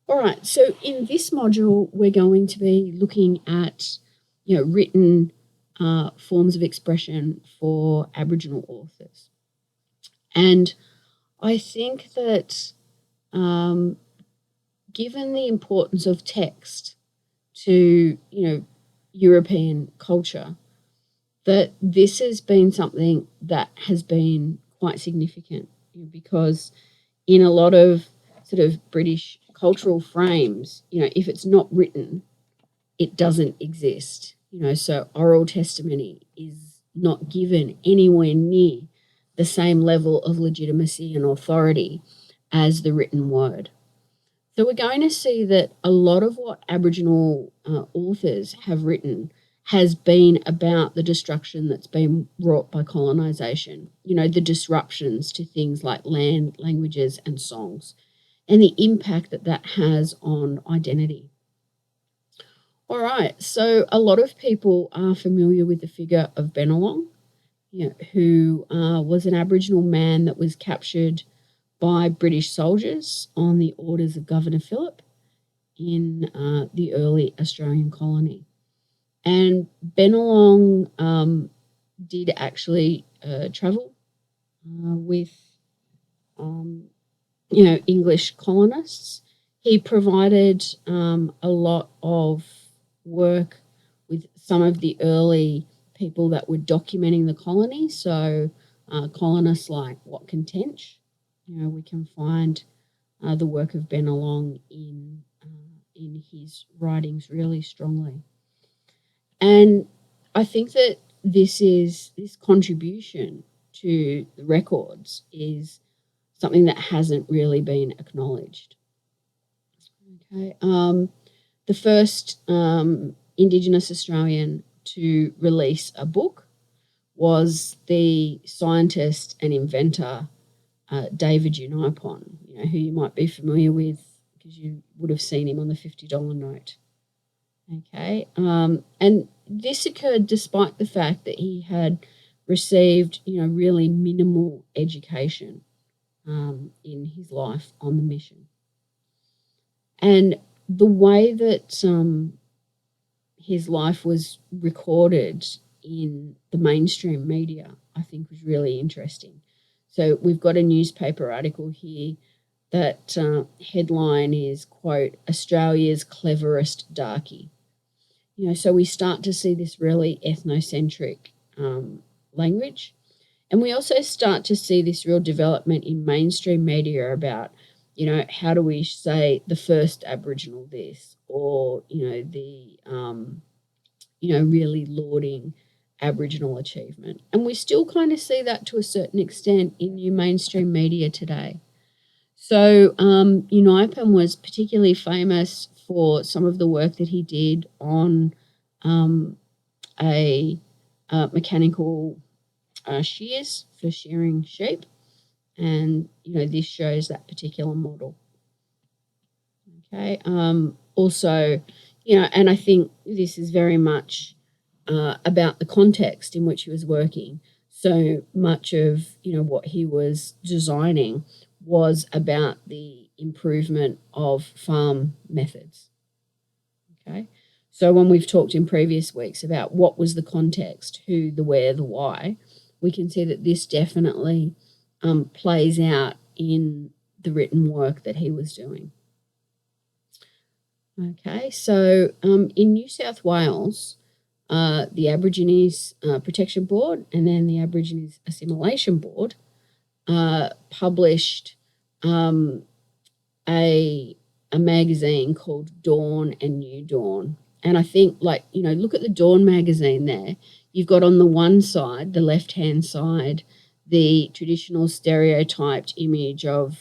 All right, so in this module, we're going to be looking at, written forms of expression for Aboriginal authors. And I think that given the importance of text to, European culture, that this has been something that has been quite significant because in a lot of sort of British cultural frames, if it's not written, it doesn't exist. So oral testimony is not given anywhere near the same level of legitimacy and authority as the written word. So we're going to see that a lot of what Aboriginal authors have written has been about the destruction that's been wrought by colonisation, the disruptions to things like land, languages and songs, and the impact that that has on identity. All right, so a lot of people are familiar with the figure of Bennelong, who was an Aboriginal man that was captured by British soldiers on the orders of Governor Phillip in the early Australian colony. And Bennelong did actually travel with, English colonists. He provided a lot of work with some of the early people that were documenting the colony. So colonists like Watkin Tench, we can find the work of Bennelong in his writings really strongly. And I think that this contribution to the records is something that hasn't really been acknowledged. Okay, the first Indigenous Australian to release a book was the scientist and inventor David Unaipon, who you might be familiar with because you would have seen him on the $50 note. Okay, and this occurred despite the fact that he had received, really minimal education in his life on the mission. And the way that his life was recorded in the mainstream media, I think, was really interesting. So we've got a newspaper article here that headline is, quote, Australia's cleverest darkie. So we start to see this really ethnocentric language. And we also start to see this real development in mainstream media about, how do we say the first Aboriginal this, or, the, really lauding Aboriginal achievement. And we still kind of see that to a certain extent in new mainstream media today. So Unaipon was particularly famous for some of the work that he did on a mechanical shears for shearing sheep. And, this shows that particular model. Okay. Also, and I think this is very much about the context in which he was working. So much of, what he was designing was about the improvement of farm methods. Okay. So when we've talked in previous weeks about what was the context, who, the where, the why, we can see that this definitely plays out in the written work that he was doing. Okay, so in New South Wales, the Aborigines Protection Board and then the Aborigines Assimilation Board published a magazine called Dawn and New Dawn. And I think, look at the Dawn magazine there. You've got on the one side, the left-hand side, the traditional stereotyped image of,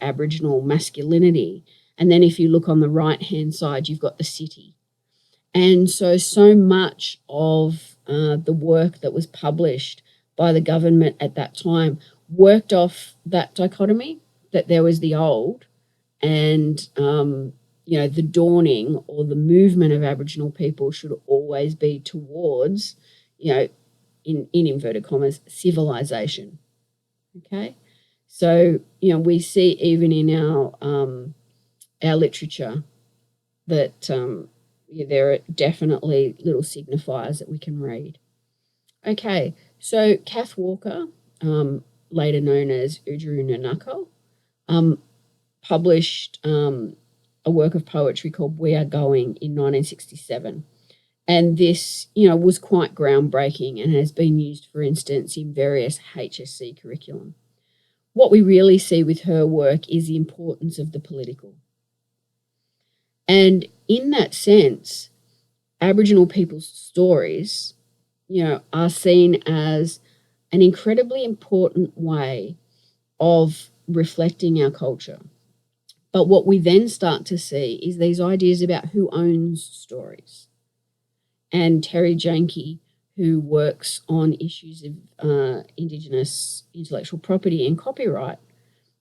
Aboriginal masculinity. And then if you look on the right-hand side, you've got the city. And so much of the work that was published by the government at that time worked off that dichotomy, that there was the old and, the dawning or the movement of Aboriginal people should always be towards, in inverted commas, civilization. Okay? So, we see even in our our literature that there are definitely little signifiers that we can read. Okay, so Kath Walker, later known as Ujuru Nanako, published a work of poetry called We Are Going in 1967. And this, was quite groundbreaking and has been used, for instance, in various HSC curriculum. What we really see with her work is the importance of the political. And in that sense, Aboriginal people's stories, are seen as an incredibly important way of reflecting our culture. But what we then start to see is these ideas about who owns stories. And Terry Janke, who works on issues of Indigenous intellectual property and copyright,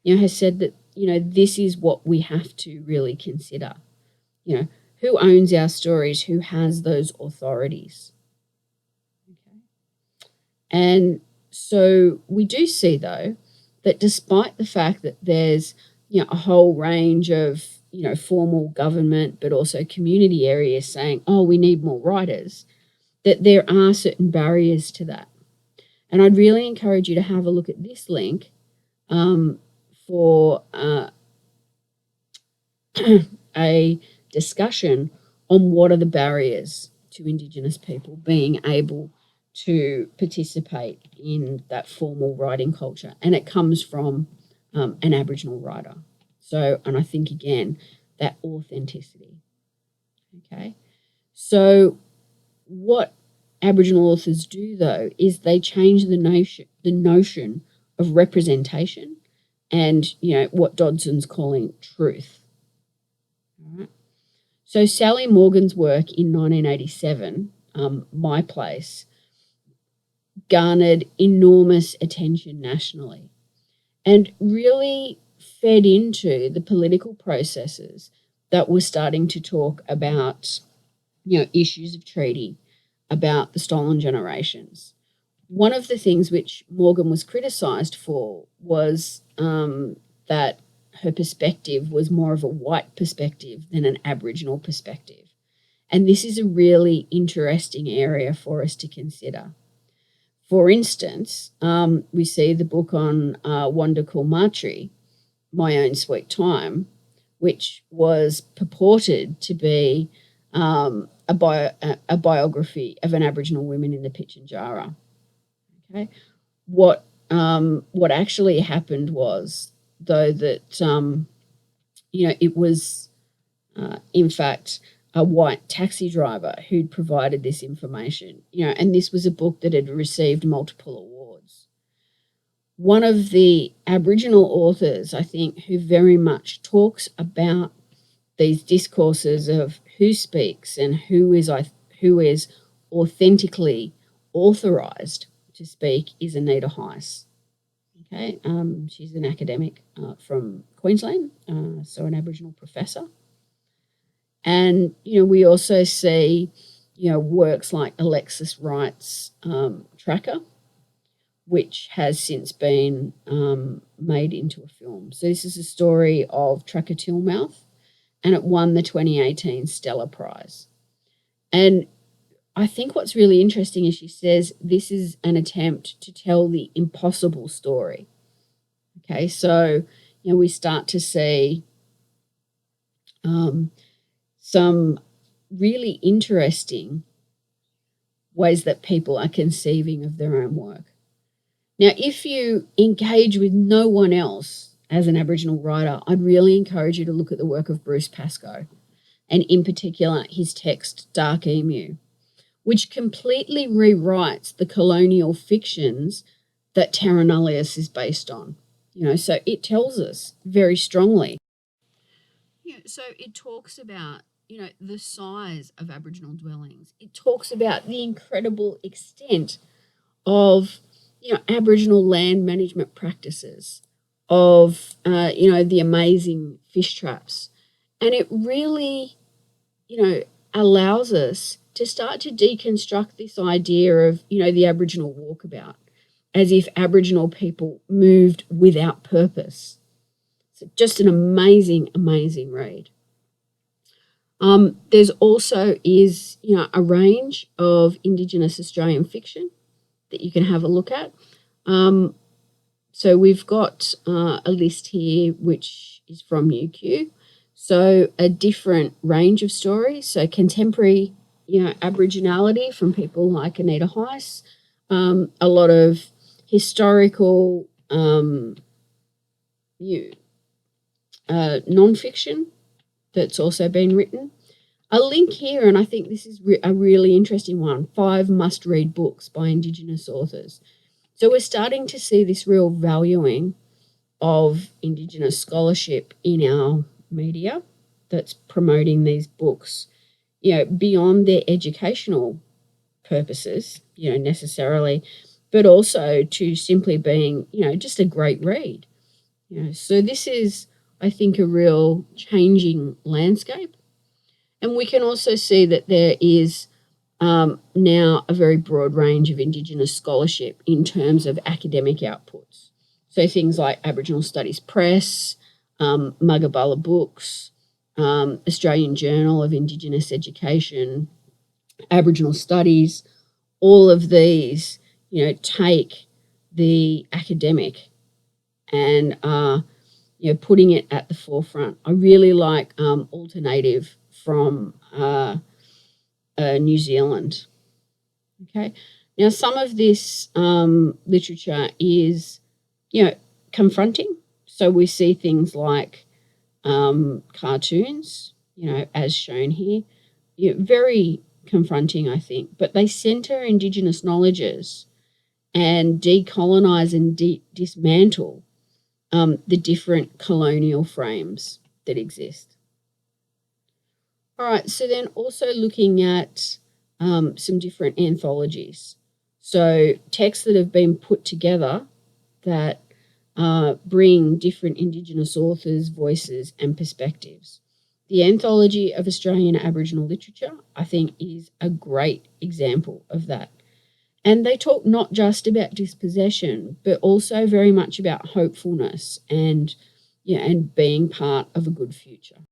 has said that, this is what we have to really consider. Who owns our stories, who has those authorities. Okay. And so we do see, though, that despite the fact that there's, a whole range of, formal government, but also community areas saying, oh, we need more writers, that there are certain barriers to that. And I'd really encourage you to have a look at this link for a discussion on what are the barriers to Indigenous people being able to participate in that formal writing culture. And it comes from an Aboriginal writer. So, and I think, again, that authenticity. Okay. So what Aboriginal authors do, though, is they change the notion of representation and, what Dodson's calling truth. All right. So Sally Morgan's work in 1987, My Place, garnered enormous attention nationally and really fed into the political processes that were starting to talk about, issues of treaty, about the stolen generations. One of the things which Morgan was criticised for was that her perspective was more of a white perspective than an Aboriginal perspective. And this is a really interesting area for us to consider. For instance, we see the book on Wanda Kulmatri, My Own Sweet Time, which was purported to be a biography of an Aboriginal woman in the Pitjantjatjara. Okay, what actually happened was, though, that it was in fact a white taxi driver who'd provided this information. And this was a book that had received multiple awards. One of the Aboriginal authors, I think, who very much talks about these discourses of who speaks and who is authentically authorised to speak is Anita Heiss. Okay, she's an academic from Queensland, so an Aboriginal professor. And, we also see, works like Alexis Wright's Tracker, which has since been made into a film. So this is a story of Tracker Tillmouth, and it won the 2018 Stella Prize. And I think what's really interesting is she says this is an attempt to tell the impossible story. Okay, so, we start to see some really interesting ways that people are conceiving of their own work. Now, if you engage with no one else as an Aboriginal writer, I'd really encourage you to look at the work of Bruce Pascoe, and in particular his text Dark Emu, which completely rewrites the colonial fictions that Terra Nullius is based on. So it tells us very strongly. So it talks about, the size of Aboriginal dwellings. It talks about the incredible extent of, Aboriginal land management practices, of, the amazing fish traps. And it really, allows us to start to deconstruct this idea of, the Aboriginal walkabout, as if Aboriginal people moved without purpose. So just an amazing, amazing read. There's also a range of Indigenous Australian fiction that you can have a look at. So we've got a list here which is from UQ. So a different range of stories. So contemporary, Aboriginality from people like Anita Heiss. A lot of historical non-fiction that's also been written. A link here, and I think this is a really interesting one, 5 must-read books by Indigenous authors. So we're starting to see this real valuing of Indigenous scholarship in our media that's promoting these books, beyond their educational purposes, necessarily, but also to simply being, just a great read. So this is, I think, a real changing landscape. And we can also see that there is now a very broad range of Indigenous scholarship in terms of academic outputs. So things like Aboriginal Studies Press, Mugaballa Books, Australian Journal of Indigenous Education, Aboriginal Studies, all of these, take the academic and are, putting it at the forefront. I really like Alternative from New Zealand. Okay. Now, some of this literature is, confronting. So we see things like cartoons, as shown here, very confronting, I think, but they centre Indigenous knowledges and decolonise and dismantle the different colonial frames that exist. All right, so then also looking at some different anthologies. So texts that have been put together that bring different Indigenous authors, voices and perspectives. The Anthology of Australian Aboriginal Literature, I think, is a great example of that. And they talk not just about dispossession, but also very much about hopefulness and being part of a good future.